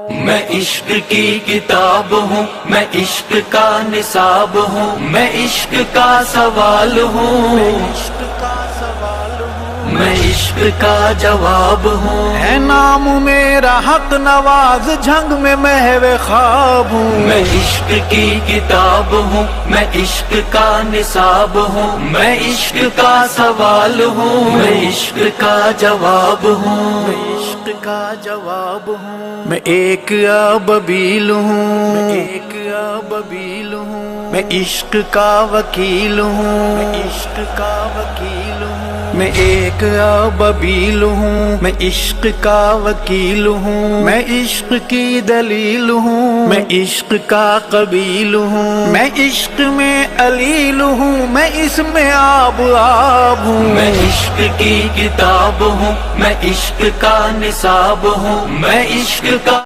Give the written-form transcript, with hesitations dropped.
میں عشق کی کتاب ہوں، میں عشق کا نصاب ہوں، میں عشق کا سوال ہوں، میں عشق کا جواب ہوں۔ ہے نام میرا حق نواز، جھنگ میں محو خواب ہوں۔ میں عشق کی کتاب ہوں، میں عشق کا نصاب ہوں، میں عشق کا سوال ہوں، میں عشق کا جواب ہوں، میں عشق کا جواب ہوں۔ میں ایک ابابیل ہوں، میں ایک ابابیل ہوں۔ میں عشق کا وکیل ہوں، میں عشق کا وکیل ہوں۔ میں ایک ابابیل ہوں، میں عشق کا وکیل ہوں۔ میں عشق کی دلیل ہوں، میں عشق کا قبیل ہوں۔ میں عشق میں علیل ہوں، میں اس میں آب آب ہوں۔ میں عشق کی کتاب ہوں، میں عشق کا نصاب ہوں، میں عشق کا